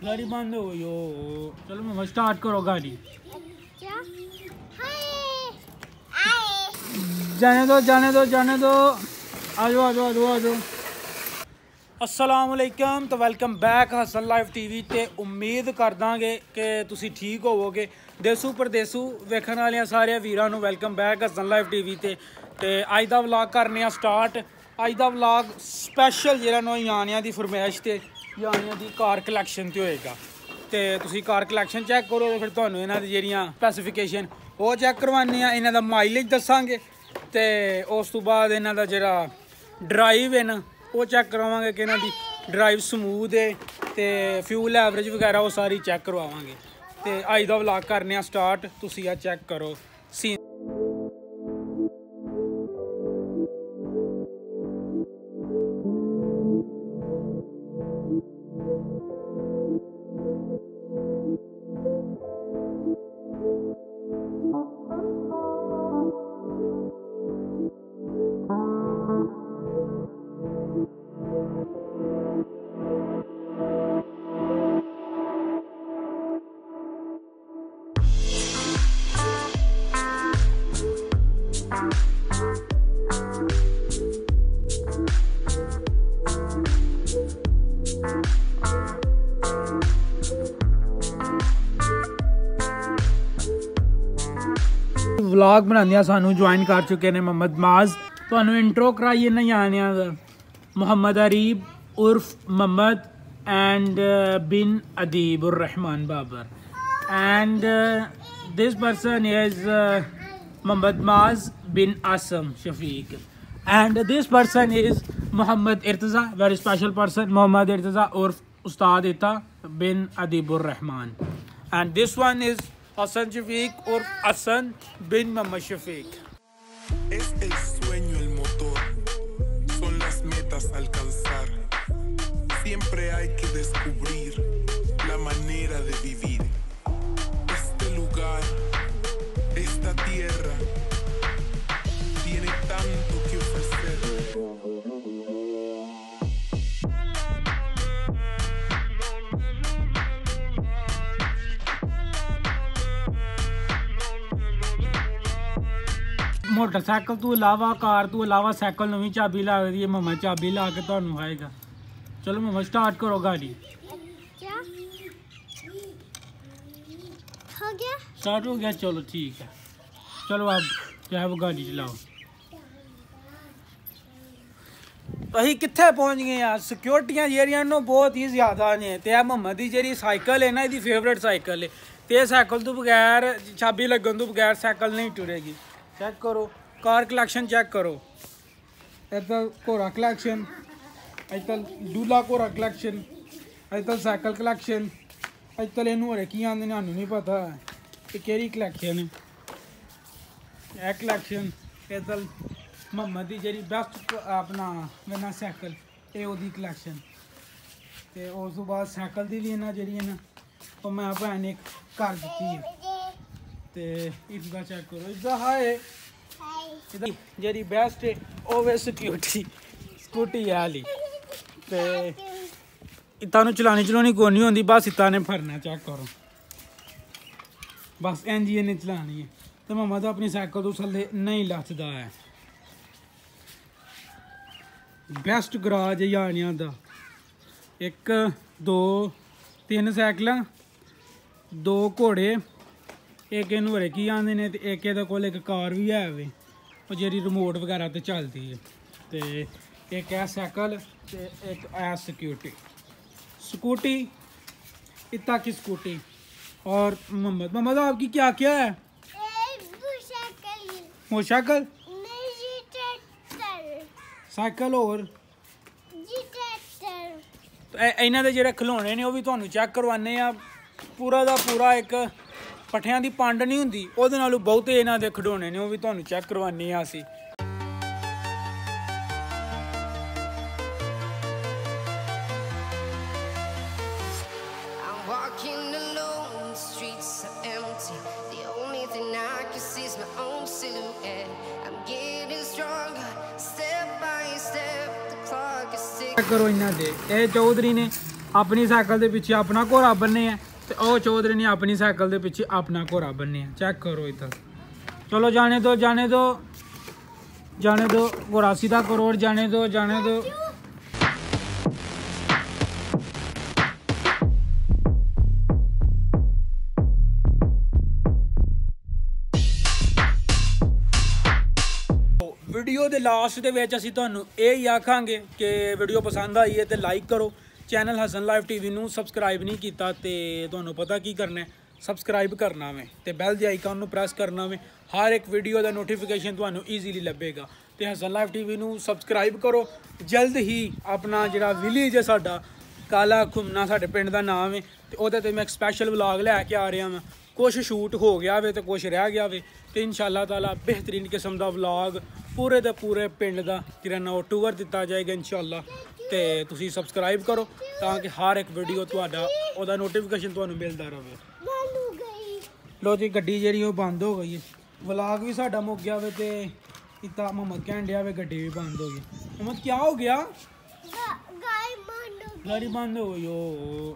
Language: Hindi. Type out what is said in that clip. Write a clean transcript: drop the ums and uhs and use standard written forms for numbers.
गाड़ी बंद हो गई हो। चलो मम्मा स्टार्ट करो गाड़ी। जाने दो जाने दो जाने दो। आ जाओ आ जाओ आ जाओ आ जाओ। अस्सलाम वालेकुम। तो welcome back Hasan live TV ते उम्मीद करदांगे कि तुसी ठीक होवोगे। देसू परदेसू वेखण वाले सारे वीरां नूं welcome back Hasan live TV ते अज दा व्लॉग करने स्टार्ट। अज दा व्लॉग स्पैशल जेह्ड़ा नो ञ्याणियां दी फरमाइश ते ञ्याणियां दी कार कलैक्शन ते होएगा। ते तुसी कार कलैक्शन चैक करो तो फिर तुहानूं इन्हां दी जेह्ड़ियां स्पैसीफिकेशन ओह चैक करवाने आं। इन्हां दा माइलेज दस्सांगे ते उस तो बाद इन्हां दा जेह्ड़ा ड्राइव है ना वो चैक करवावांगे कि इन्हां दी ड्राइव स्मूथ है ते फ्यूल एवरेज वगैरह वो सारी चैक करवावांगे। ते अज दा व्लॉग करने आं स्टार्ट। तुसी आ चैक करो सीन। व्लॉग बनाने सानू ज्वाइन कर चुके हैं मोहम्मद माज। तो इंट्रो कराइए ना ञ्याणियां दा। मोहम्मद अरीब उर्फ Mohammad and bin Adeeb ur Rahman Babar and this person is Mohammad Maaz bin Asim Shafiq and this person is Mohammad Irtaza very special person Mohammad Irtaza उर्फ उस्ताद इता bin Adeeb ur Rahman and this one is Hassan Shafiq or Hassan bin Mohammed Shafiq. Es el sueño el motor, son las metas a alcanzar. Siempre hay que descubrir la manera de vivir. Este lugar, esta tierra, tiene tanto que ofrecer. Motorcycle तो अलावा कार तो अलावा साइकिल नवी चाबी ला दी है। मम्मा चाबी ला के तुहानू आएगा। चलो मम्मा स्टार्ट करो गाड़ी। हो गया स्टार्ट हो गया। चलो ठीक है। चलो अब क्या है वो गाड़ी चलाओ। असीं कित्थे पहुंच गए यार। सिक्योरिटियां जेह्ड़ियां नो बहुत ही ज़्यादा ने। ते मम्मा दी जेह्ड़ी साइकिल है ना इहदी फेवरेट साइकिल है। ते साइकिल तो बगैर चाबी लगन तो बगैर साइकिल नहीं टुरेगी। चेक करो कार कलैक्शन चेक करो। इधर घोड़ा कलैक्शन, इधर दूल्हा घोड़ा कलैक्शन, इधर साइकिल कलैक्शन, इधर इनू होरे की आंदे ने सानू नहीं पता कि केह्ड़ी कलैक्शन है। यह कलैक्शन इधर मोहम्मद दी जेह्ड़ी बेस्ट अपना मेरा साइकिल ये ओह्दी कलैक्शन। ते उस तो बाद साइकिल दी भी इन्हां जेह्ड़ी है ना ओह् मैं भैन ने घर दित्ती है। ते इसका चेक करो। इसका हाय जेह्ड़ी बेस्ट है ओवे सिक्योरिटी स्कूटी है हाली। ते इत्तां चलानी चलानी कोई नहीं होंदी बस इत्तां ने फड़ना। चेक करो बस इंज ही इन्हें चलानी है। तो मम्मा तो अपनी साइकिल तो थल्ले नहीं लथदा है। बेस्ट गराज है ञ्याणियां दा। एक दो तीन साइकिलां दो घोड़े एक इनू होरे की आंदे ने ते एक इहदे कोल एक कार भी है वे ओह् जेह्ड़ी रिमोट वगैरह ते चलदी है। ते एक है साइकिल ते एक है सिक्योरिटी स्कूटी इतना की स्कूटी। और मोहम्मद आपकी क्या क्या है? मोटरसाइकिल साइकिल और इन्हां दे जेह्ड़े खिलौने ने ओह् भी तुहानूं चेक करवाने आ। पूरा दा पूरा एक पट्ठियां दी पंड नहीं हुंदी ओह्दे नालों बहुते इन्हां दे खिडौने ने ओह् भी तुहानूं चेक करवाने आ असीं। करो इन्हां दे ए चौधरी ने अपनी साइकिल के पिछे अपना घोड़ा बन्ने तो वह चौधरी ने अपनी साइकिल के पिछे अपना घोड़ा बन्ने चेक करो इधर। चलो जाने दो जाने दो जाने दो, घोड़ा सीधा करो, जाने दो जाने दो। वीडियो के लास्ट के असीं तुहानूं यही आखांगे कि वीडियो पसंद आई है तो लाइक करो। चैनल हसन लाइव टीवी नूं सबसक्राइब नहीं किया तो तुहानूं पता की करना है, सबसक्राइब करना वे तो बैल के आइकन नूं प्रेस करना वे। हर एक वीडियो का नोटिफिकेशन तुहानूं ईजीली लभेगा। तो हसन लाइव टीवी नूं सबसक्राइब करो। जल्द ही अपना जिहड़ा विलेज है साडा काला घुमना साडे पिंड दा नाम है तो उहदे ते मैं एक स्पैशल व्लॉग लैके आ रहा मैं। कुछ शूट हो गया वे तो कुछ रह गया वे तो इंशाअल्लाह ताला बेहतरीन किस्म का व्लॉग पूरे के पूरे पिंड का किराना वो टूर दिता जाएगा इंशाअल्लाह। तो तुसी सबसक्राइब करो ताकि हर एक वीडियो तुहाडा ओहदा नोटिफिकेशन तुहानूं मिलता रहे। लो जी गड्डी जी बंद हो गई है, व्लॉग भी साडा मुक गया वे तो इतना मोहम्मद कहन दिया वे गड्डी भी बंद हो गई। मोहम्मद क्या हो गया? गाड़ी बंद हो गई। ओ